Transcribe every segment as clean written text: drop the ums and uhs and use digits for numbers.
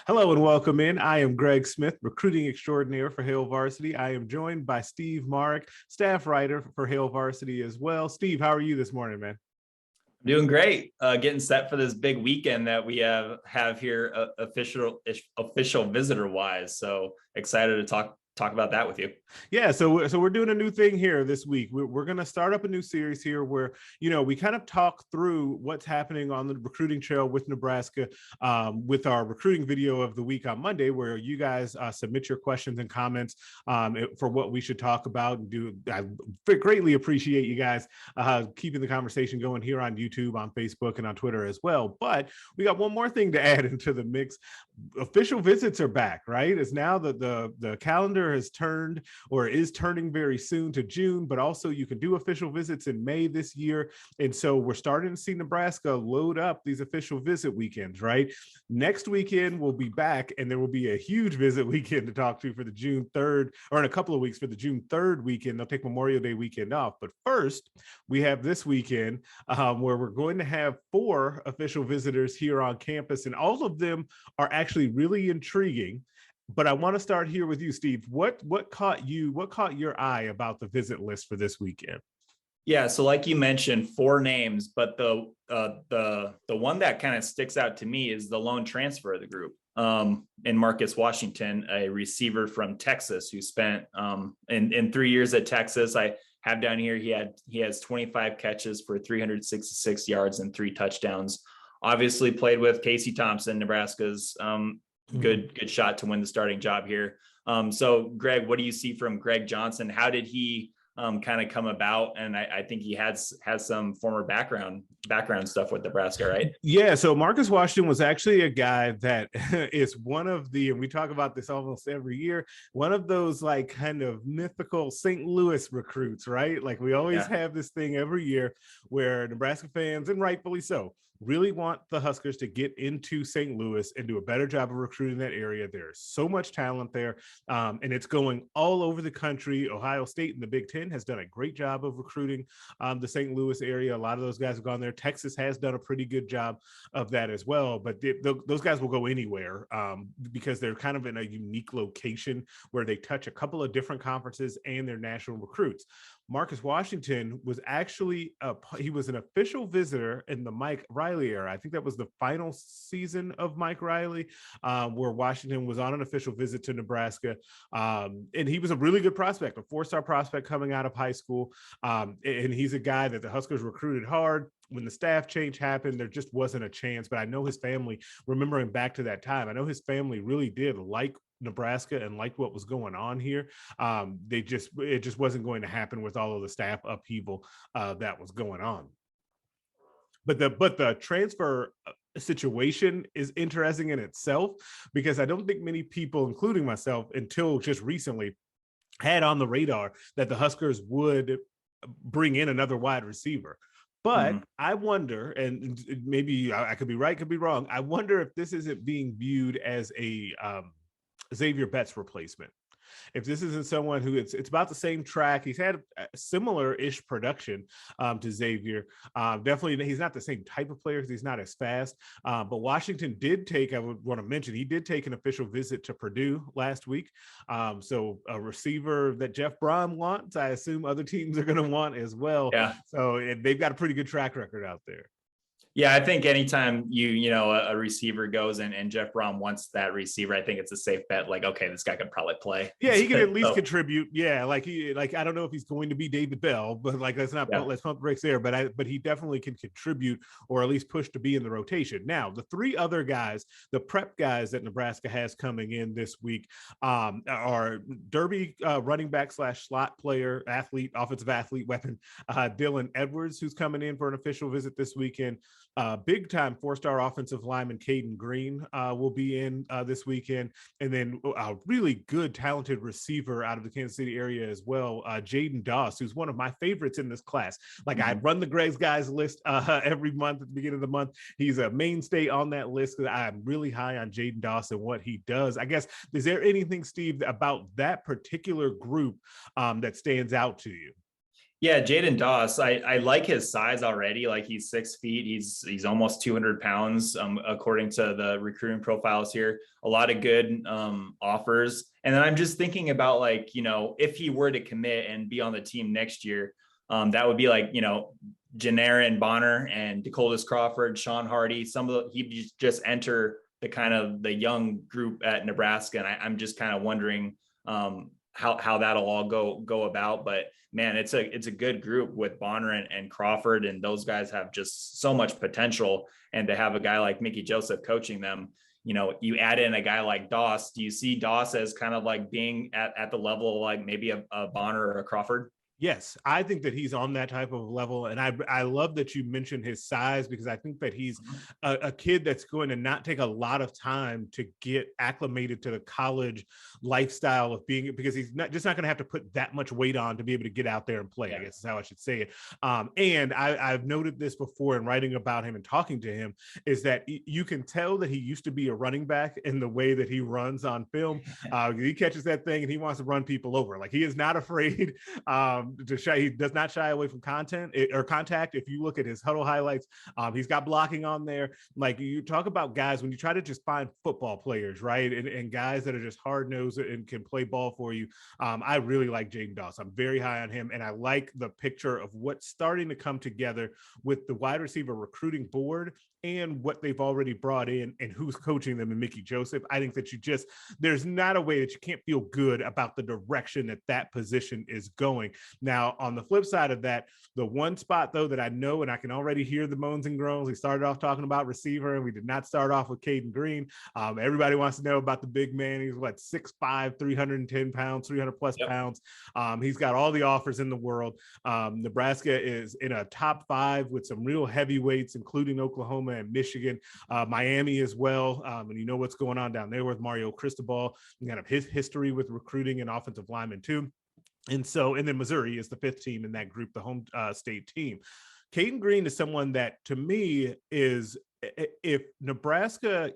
Hello and welcome in. I am Greg Smith, recruiting extraordinaire for Hail Varsity. I am joined by Steve Marik, staff writer for Hail Varsity as well. Steve, how are you this morning, man? I'm doing great. Getting set for this big weekend that we have here, official visitor wise. So excited to talk about that with you. Yeah, so we're doing a new thing here this week. We're going to start up a new series here where we kind of talk through what's happening on the recruiting trail with Nebraska, with our recruiting video of the week on Monday, where you guys submit your questions and comments for what we should talk about and do. I greatly appreciate you guys keeping the conversation going here on YouTube, on Facebook, and on Twitter as well. But we got one more thing to add into the mix. Official visits are back, right? It's now that the calendar has turned, or is turning very soon, to June, but also you can do official visits in May this year. And so we're starting to see Nebraska load up these official visit weekends, right? Next weekend we'll be back, and there will be a huge visit weekend to talk to for the June 3rd, or in a couple of weeks for the June 3rd weekend. They'll take Memorial Day weekend off. But first, we have this weekend where we're going to have 4 official visitors here on campus, and all of them are actually really intriguing. But I want to start here with you, Steve. What caught your eye about the visit list for this weekend? Yeah, so like you mentioned, 4 names, but the one that kind of sticks out to me is the lone transfer of the group. In Marcus Washington, a receiver from Texas who spent in 3 years at Texas. I have down here he has 25 catches for 366 yards and 3 touchdowns. Obviously played with Casey Thompson, Nebraska's good shot to win the starting job here. So Greg, what do you see from Greg Johnson? How did he kind of come about? And I think he has some former background stuff with Nebraska, right? Yeah, so Marcus Washington was actually a guy that is one of the, and we talk about this almost every year, one of those like kind of mythical St. Louis recruits, right? Like we always have this thing every year where Nebraska fans, and rightfully so, really want the Huskers to get into St. Louis and do a better job of recruiting that area. There's so much talent there, and it's going all over the country. Ohio State and the Big Ten has done a great job of recruiting the St. Louis area. A lot of those guys have gone there. Texas has done a pretty good job of that as well, but those guys will go anywhere because they're kind of in a unique location where they touch a couple of different conferences and they're national recruits. Marcus Washington was actually he was an official visitor in the Mike Riley era. I think that was the final season of Mike Riley, where Washington was on an official visit to Nebraska. And he was a really good prospect, a 4-star prospect coming out of high school. And he's a guy that the Huskers recruited hard. When the staff change happened, there just wasn't a chance. But I know his family, remembering back to that time, I know his family really did like Nebraska and liked what was going on here. It just wasn't going to happen with all of the staff upheaval that was going on. But the transfer situation is interesting in itself, because I don't think many people, including myself, until just recently, had on the radar that the Huskers would bring in another wide receiver. But I wonder, and maybe I could be right, could be wrong, I wonder if this isn't being viewed as a Xavier Betts replacement. If this isn't someone who it's about the same track, he's had a similar-ish production to Xavier. Definitely, he's not the same type of player because he's not as fast. But Washington did take, I would want to mention, he did take an official visit to Purdue last week. So a receiver that Jeff Brom wants, I assume other teams are going to want as well. Yeah. So they've got a pretty good track record out there. Yeah, I think anytime a receiver goes and Jeff Brom wants that receiver, I think it's a safe bet. Like, okay, this guy could probably play. Yeah, he can at least contribute. Yeah, like I don't know if he's going to be David Bell, but like let's pump brakes there. But he definitely can contribute, or at least push to be in the rotation. Now, the 3 other guys, the prep guys that Nebraska has coming in this week, are Derby running back / slot player, offensive athlete weapon, Dylan Edwards, who's coming in for an official visit this weekend. Big time 4-star offensive lineman Caden Green will be in this weekend. And then a really good, talented receiver out of the Kansas City area as well, Jaden Doss, who's one of my favorites in this class. Like I run the Greg's Guys list every month at the beginning of the month. He's a mainstay on that list because I'm really high on Jaden Doss and what he does. I guess, is there anything, Steve, about that particular group that stands out to you? Yeah, Jaden Doss, I like his size already. Like he's 6 feet. He's almost 200 pounds, according to the recruiting profiles here. A lot of good offers. And then I'm just thinking about, like, if he were to commit and be on the team next year, that would be like, Janarin Bonner and Dakotas Crawford, Sean Hardy. He just enter the kind of the young group at Nebraska. And I'm just kind of wondering how that'll all go about. But man, it's a good group with Bonner and Crawford, and those guys have just so much potential. And to have a guy like Mickey Joseph coaching them, you add in a guy like Doss. Do you see Doss as kind of like being at the level of like maybe a Bonner or a Crawford? Yes, I think that he's on that type of level. And I love that you mentioned his size, because I think that he's a kid that's going to not take a lot of time to get acclimated to the college lifestyle of being, because he's not going to have to put that much weight on to be able to get out there and play, I guess is how I should say it. And I've noted this before in writing about him and talking to him, is that you can tell that he used to be a running back in the way that he runs on film. He catches that thing and he wants to run people over. Like, he is not afraid he does not shy away from contact. If you look at his huddle highlights, he's got blocking on there. Like, you talk about guys, when you try to just find football players, right, and guys that are just hard-nosed and can play ball for you, I really like Jaden Doss. I'm very high on him, and I like the picture of what's starting to come together with the wide receiver recruiting board and what they've already brought in and who's coaching them, and Mickey Joseph. I think that there's not a way that you can't feel good about the direction that position is going. Now, on the flip side of that, the one spot, though, that I know, and I can already hear the moans and groans, we started off talking about receiver, and we did not start off with Caden Green. Everybody wants to know about the big man. He's 6'5", 310 pounds, 300 plus pounds. He's got all the offers in the world. Nebraska is in a top 5 with some real heavyweights, including Oklahoma and Michigan, Miami as well. And you know what's going on down there with Mario Cristobal, and kind of his history with recruiting and offensive linemen too. And then Missouri is the 5th team in that group, the home state team. Caden Green is someone that, to me, is, if Nebraska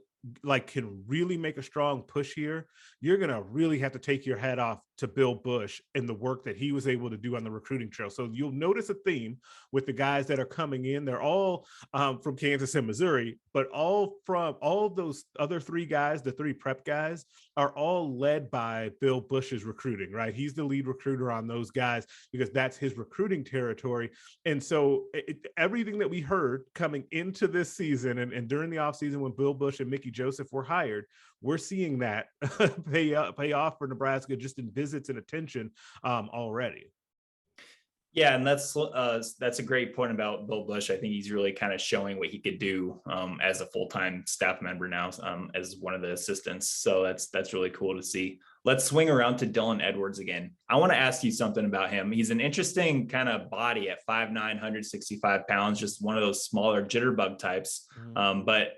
can really make a strong push here, you're going to really have to take your hat off to Bill Bush and the work that he was able to do on the recruiting trail. So you'll notice a theme with the guys that are coming in. They're all from Kansas and Missouri, but all of those other 3 guys, the 3 prep guys, are all led by Bill Bush's recruiting, right? He's the lead recruiter on those guys because that's his recruiting territory. And so everything that we heard coming into this season and during the offseason when Bill Bush and Mickey Joseph were hired, we're seeing that pay off for Nebraska just in visits and attention already. Yeah, and that's a great point about Bill Bush. I think he's really kind of showing what he could do as a full-time staff member now, as one of the assistants. So that's really cool to see. Let's swing around to Dylan Edwards again. I want to ask you something about him. He's an interesting kind of body at 5'9", 165 pounds, just one of those smaller jitterbug types. But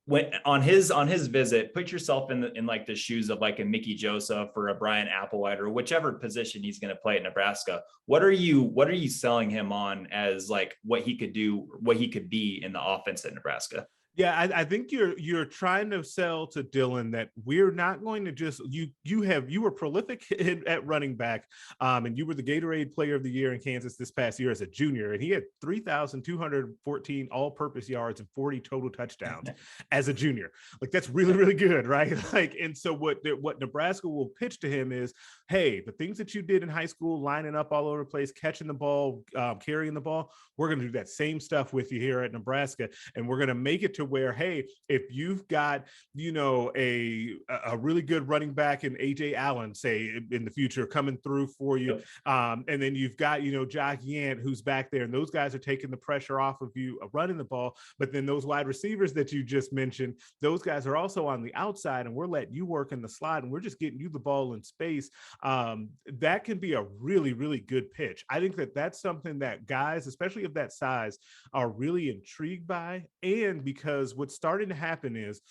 when on his visit, put yourself in like the shoes of like a Mickey Joseph or a Brian Applewhite or whichever position he's going to play at Nebraska. What are you selling him on as like what he could do, what he could be in the offense at Nebraska? Yeah, I think you're trying to sell to Dylan that we're not going to just you were prolific at running back, and you were the Gatorade Player of the Year in Kansas this past year as a junior, and he had 3,214 all-purpose yards and 40 total touchdowns as a junior. Like, that's really, really good, right? Like, and so what Nebraska will pitch to him is, hey, the things that you did in high school, lining up all over the place, catching the ball, carrying the ball, we're going to do that same stuff with you here at Nebraska, and we're going to make it to where, hey, if you've got, a really good running back in AJ Allen, say, in the future coming through for you, and then you've got, Jock Yant, who's back there, and those guys are taking the pressure off of you running the ball. But then those wide receivers that you just mentioned, those guys are also on the outside, and we're letting you work in the slot, and we're just getting you the ball in space. That can be a really, really good pitch. I think that that's something that guys, especially of that size, are really intrigued by. And because what's starting to happen is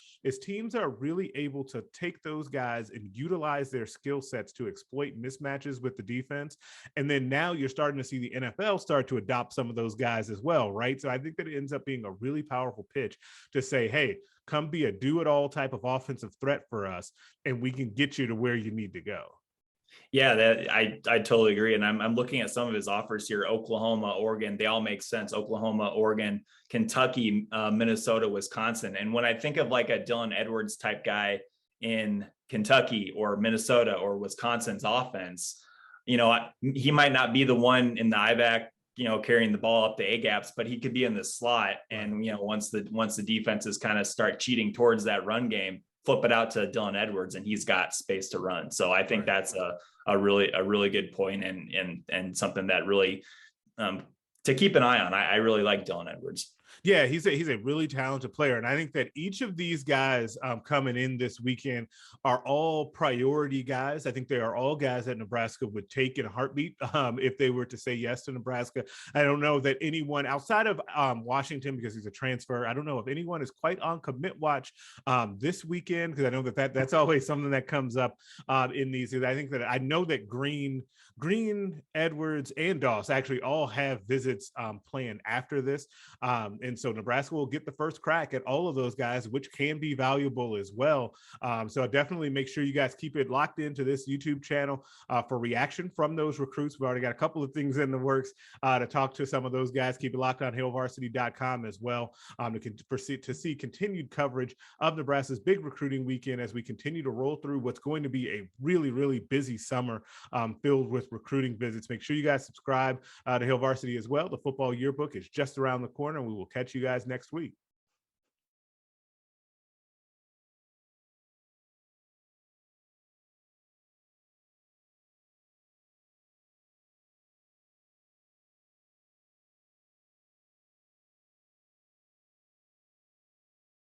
teams are really able to take those guys and utilize their skill sets to exploit mismatches with the defense. And then now you're starting to see the NFL start to adopt some of those guys as well, right? So I think that it ends up being a really powerful pitch to say, hey, come be a do-it-all type of offensive threat for us, and we can get you to where you need to go. Yeah, that I totally agree. And I'm looking at some of his offers here: Oklahoma, Oregon, they all make sense. Oklahoma, Oregon, Kentucky, Minnesota, Wisconsin. And when I think of like a Dylan Edwards type guy in Kentucky or Minnesota or Wisconsin's offense, he might not be the one in the I-back, carrying the ball up the A gaps, but he could be in the slot. And once the defenses kind of start cheating towards that run game, flip it out to Dylan Edwards and he's got space to run. So I think that's a really good point, and something that really to keep an eye on. I really like Dylan Edwards. Yeah, he's a really talented player. And I think that each of these guys coming in this weekend are all priority guys. I think they are all guys that Nebraska would take in a heartbeat if they were to say yes to Nebraska. I don't know that anyone outside of Washington, because he's a transfer, I don't know if anyone is quite on commit watch this weekend, because I know that's always something that comes up in these. I know that Green, Edwards, and Doss actually all have visits planned after this. And so Nebraska will get the first crack at all of those guys, which can be valuable as well. So definitely make sure you guys keep it locked into this YouTube channel for reaction from those recruits. We've already got a couple of things in the works to talk to some of those guys. Keep it locked on hailvarsity.com as well to see continued coverage of Nebraska's big recruiting weekend as we continue to roll through what's going to be a really, really busy summer filled with recruiting visits. Make sure you guys subscribe to Hail Varsity as well. The football yearbook is just around the corner, and we will catch you guys next week.